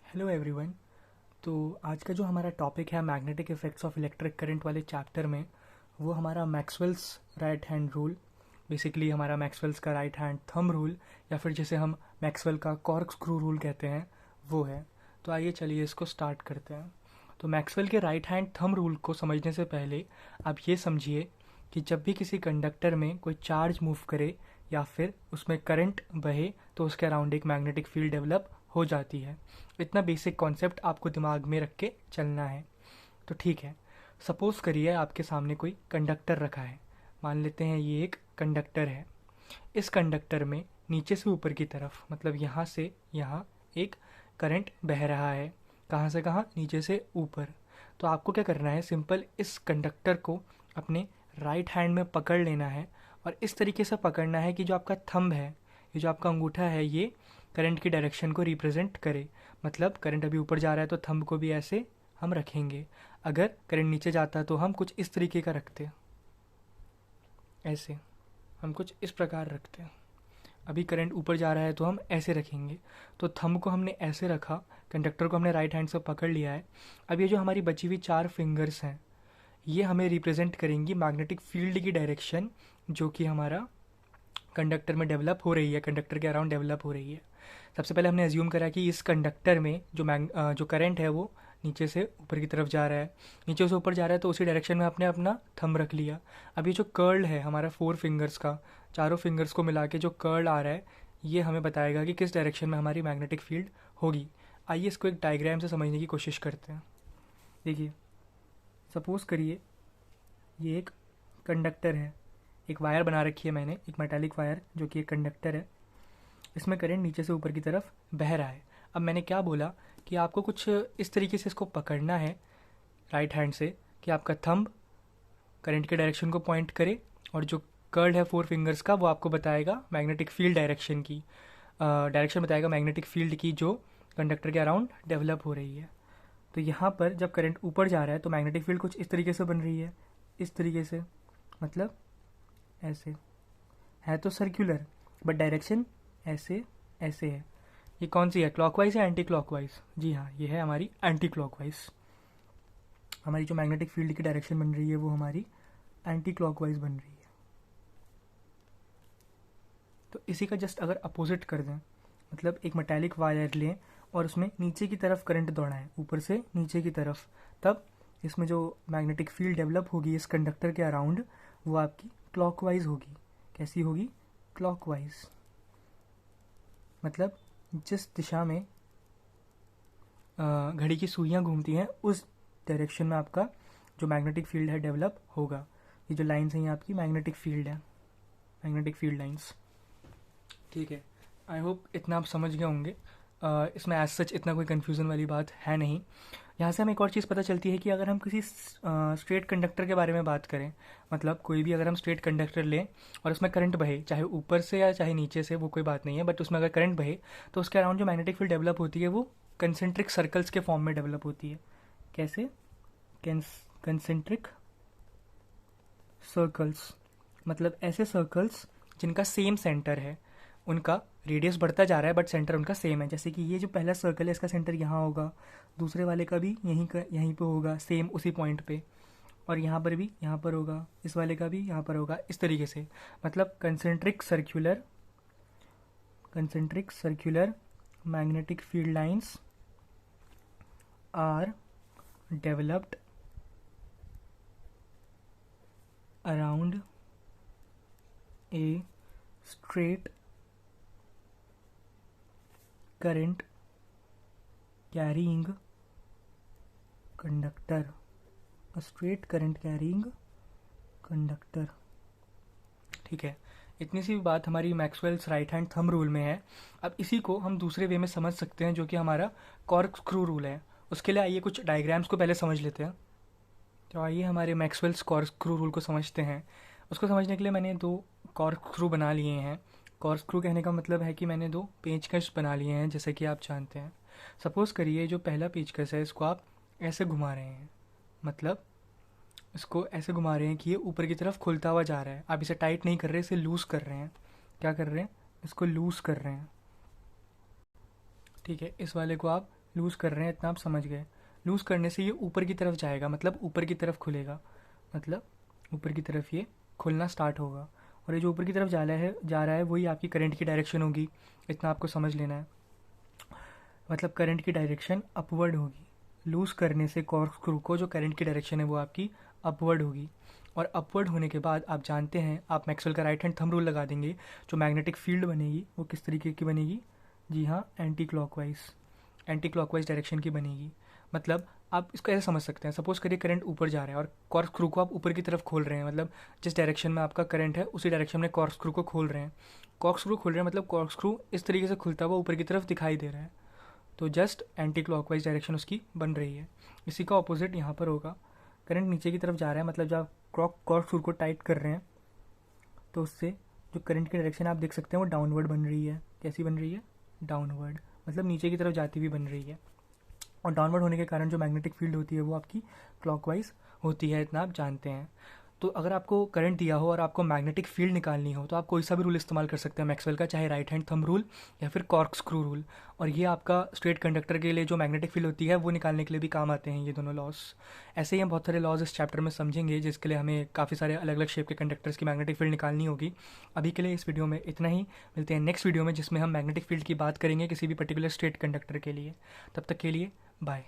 Hello everyone. तो आज का जो हमारा टॉपिक है magnetic effects of electric current वाले चैप्टर में, वो हमारा Maxwell's right hand rule, basically हमारा मैक्सवेल्स का राइट हैंड थंब रूल, या फिर जिसे हम मैक्सवेल का कॉर्क स्क्रू रूल कहते हैं, वो है। तो आइए चलिए इसको स्टार्ट करते हैं। तो मैक्सवेल के राइट हैंड थंब रूल को समझने से पहले आप ये समझिए कि जब भी किसी कंडक्टर में कोई चार्ज मूव करे या फिर उसमें करंट बहे तो उसके अराउंड एक मैग्नेटिक फील्ड डेवलप हो जाती है। इतना बेसिक कॉन्सेप्ट आपको दिमाग में रख के चलना है। तो ठीक है, सपोज करिए आपके सामने कोई कंडक्टर रखा है। मान लेते हैं ये एक कंडक्टर है। इस कंडक्टर में नीचे से ऊपर की तरफ, मतलब यहाँ से यहाँ एक करंट बह रहा है। कहाँ से कहाँ? नीचे से ऊपर। तो आपको क्या करना है, सिंपल इस कंडक्टर को अपने राइट हैंड में पकड़ लेना है और इस तरीके से पकड़ना है कि जो आपका थंब है, ये जो आपका अंगूठा है, ये करंट की डायरेक्शन को रिप्रेजेंट करे। मतलब करंट अभी ऊपर जा रहा है तो थंब को भी ऐसे हम रखेंगे। अगर करंट नीचे जाता है तो हम कुछ इस तरीके का रखते हैं, ऐसे हम कुछ इस प्रकार रखते हैं। अभी करंट ऊपर जा रहा है तो हम ऐसे रखेंगे। तो थंब को हमने ऐसे रखा, कंडक्टर को हमने राइट हैंड से पकड़ लिया है। अब ये जो हमारी बची हुई 4 फिंगर्स हैं, ये हमें रिप्रेजेंट करेंगी मैग्नेटिक फील्ड की डायरेक्शन, जो कि हमारा कंडक्टर में डेवलप हो रही है, कंडक्टर के अराउंड डेवलप हो रही है। सबसे पहले हमने एज्यूम करा कि इस कंडक्टर में जो करंट है वो नीचे से ऊपर की तरफ जा रहा है। नीचे से ऊपर जा रहा है तो उसी डायरेक्शन में आपने अपना थंब रख लिया। अब ये जो कर्ल है हमारा 4 फिंगर्स का, चारों फिंगर्स को मिला के जो कर्ल आ रहा है, ये हमें बताएगा कि किस डायरेक्शन में हमारी मैग्नेटिक फील्ड होगी। आइए इसको एक डायग्राम से समझने की कोशिश करते हैं। देखिए, सपोज करिए ये एक कंडक्टर है। एक वायर बना रखी है मैंने, एक मेटालिक वायर जो कि एक कंडक्टर है। इसमें करंट नीचे से ऊपर की तरफ बह रहा है। अब मैंने क्या बोला कि आपको कुछ इस तरीके से इसको पकड़ना है राइट हैंड से कि आपका थंब करंट के डायरेक्शन को पॉइंट करे और जो कर्ल है 4 फिंगर्स का वो आपको बताएगा मैग्नेटिक फील्ड डायरेक्शन की, डायरेक्शन बताएगा मैग्नेटिक फील्ड की जो कंडक्टर के अराउंड डेवलप हो रही है। तो यहाँ पर जब करंट ऊपर जा रहा है तो मैग्नेटिक फील्ड कुछ इस तरीके से बन रही है, इस तरीके से, मतलब ऐसे है तो सर्कुलर, बट डायरेक्शन ऐसे ऐसे है। ये कौन सी है, क्लॉकवाइज या एंटी क्लॉकवाइज? जी हाँ, ये है हमारी एंटी क्लॉकवाइज। हमारी जो मैग्नेटिक फील्ड की डायरेक्शन बन रही है वो हमारी एंटी क्लॉकवाइज बन रही है। तो इसी का जस्ट अगर अपोजिट कर दें, मतलब एक मेटालिक वायर लें और उसमें नीचे की तरफ करंट दौड़ाएं, ऊपर से नीचे की तरफ, तब इसमें जो मैग्नेटिक फील्ड डेवलप होगी इस कंडक्टर के अराउंड, वो आपकी क्लॉकवाइज होगी। कैसी होगी? क्लॉकवाइज। मतलब जिस दिशा में घड़ी की सुइयां घूमती हैं उस डायरेक्शन में आपका जो मैग्नेटिक फील्ड है डेवलप होगा। ये जो लाइन्स हैं ये आपकी मैग्नेटिक फील्ड है, मैग्नेटिक फील्ड लाइन्स। ठीक है, आई होप इतना आप समझ गए होंगे। इसमें एज सच इतना कोई कन्फ्यूज़न वाली बात है नहीं। यहाँ से हमें एक और चीज़ पता चलती है कि अगर हम किसी स्ट्रेट कंडक्टर के बारे में बात करें, मतलब कोई भी अगर हम स्ट्रेट कंडक्टर लें और उसमें करंट बहे, चाहे ऊपर से या चाहे नीचे से, वो कोई बात नहीं है, बट उसमें अगर करंट बहे तो उसके अराउंड जो मैग्नेटिक फील्ड डेवलप होती है वो कंसेंट्रिक सर्कल्स के फॉर्म में डेवलप होती है। कैसे? कंसेंट्रिक सर्कल्स, मतलब ऐसे सर्कल्स जिनका सेम सेंटर है, उनका रेडियस बढ़ता जा रहा है बट सेंटर उनका सेम है। जैसे कि ये जो पहला सर्कल है इसका सेंटर यहाँ होगा, दूसरे वाले का भी यहीं पे होगा, सेम उसी पॉइंट पे, और यहाँ पर भी यहाँ पर होगा, इस वाले का भी यहाँ पर होगा, इस तरीके से। मतलब concentric circular magnetic field lines are developed around a straight current carrying conductor, a straight current carrying conductor। ठीक है, इतनी सी बात हमारी Maxwell's right hand thumb rule में है। अब इसी को हम दूसरे वे में समझ सकते हैं जो कि हमारा कॉर्क स्क्रू रूल है। उसके लिए आइए कुछ डायग्राम्स को पहले समझ लेते हैं। तो आइए हमारे मैक्सवेल्स कॉर्क स्क्रू रूल को समझते हैं। उसको समझने के लिए मैंने 2 कॉर्क स्क्रू बना लिए हैं। कॉर्क स्क्रू कहने का मतलब है कि मैंने 2 पेचकश बना लिए हैं, जैसे कि आप जानते हैं। सपोज़ करिए जो पहला पेचकश है इसको आप ऐसे घुमा रहे हैं, मतलब इसको ऐसे घुमा रहे हैं कि ये ऊपर की तरफ खुलता हुआ जा रहा है। आप इसे टाइट नहीं कर रहे, इसे लूज़ कर रहे हैं। क्या कर रहे हैं? इसको लूज़ कर रहे हैं। ठीक है, इस वाले को आप लूज़ कर रहे हैं, इतना आप समझ गए। लूज़ करने से ये ऊपर की तरफ जाएगा, मतलब ऊपर की तरफ खुलेगा, मतलब ऊपर की तरफ ये खुलना स्टार्ट होगा। और ये जो ऊपर की तरफ जा रहा है वही आपकी करंट की डायरेक्शन होगी, इतना आपको समझ लेना है। मतलब करंट की डायरेक्शन अपवर्ड होगी। लूज़ करने से कॉर्कस्क्रू को जो करंट की डायरेक्शन है वो आपकी अपवर्ड होगी। और अपवर्ड होने के बाद आप जानते हैं, आप मैक्सवेल का राइट हैंड थंब रूल लगा देंगे, जो मैग्नेटिक फील्ड बनेगी वो किस तरीके की बनेगी? जी हाँ, एंटी क्लॉकवाइज डायरेक्शन की बनेगी। मतलब आप इसको ऐसे समझ सकते हैं, सपोज करिए करंट ऊपर जा रहा है और कॉर्कस्क्रू को आप ऊपर की तरफ खोल रहे हैं, मतलब जिस डायरेक्शन में आपका करंट है उसी डायरेक्शन में कॉर्कस्क्रू को खोल रहे हैं। कॉर्कस्क्रू खोल रहे हैं मतलब कॉर्कस्क्रू इस तरीके से खुलता हुआ ऊपर की तरफ दिखाई दे रहा है, तो जस्ट एंटी क्लॉकवाइज डायरेक्शन उसकी बन रही है। इसी का ऑपोजिट यहाँ पर होगा, करंट नीचे की तरफ जा रहा है, मतलब जब कॉर्कस्क्रू को टाइट कर रहे हैं तो उससे जो करंट की डायरेक्शन आप देख सकते हैं वो डाउनवर्ड बन रही है। कैसी बन रही है? डाउनवर्ड, मतलब नीचे की तरफ जाती हुई बन रही है। और डाउनवर्ड होने के कारण जो मैग्नेटिक फील्ड होती है वो आपकी क्लॉकवाइज होती है, इतना आप जानते हैं। तो अगर आपको करंट दिया हो और आपको मैग्नेटिक फील्ड निकालनी हो तो आप कोई सा भी रूल इस्तेमाल कर सकते हैं मैक्सवेल का, चाहे राइट हैंड थंब रूल या फिर कॉर्कस्क्रू रूल। और ये आपका स्ट्रेट कंडक्टर के लिए जो मैग्नेटिक फील्ड होती है वो निकालने के लिए भी काम आते हैं ये दोनों लॉस। ऐसे ही हम बहुत सारे लॉज इस चैप्टर में समझेंगे, जिसके लिए हमें काफ़ी सारे अलग अलग शेप के कंडक्टर्स की मैग्नेटिक फील्ड निकालनी होगी। अभी के लिए इस वीडियो में इतना ही, मिलते हैं नेक्स्ट वीडियो में जिसमें हम मैग्नेटिक फील्ड की बात करेंगे किसी भी पर्टिकुलर स्ट्रेट कंडक्टर के लिए। तब तक के लिए बाय।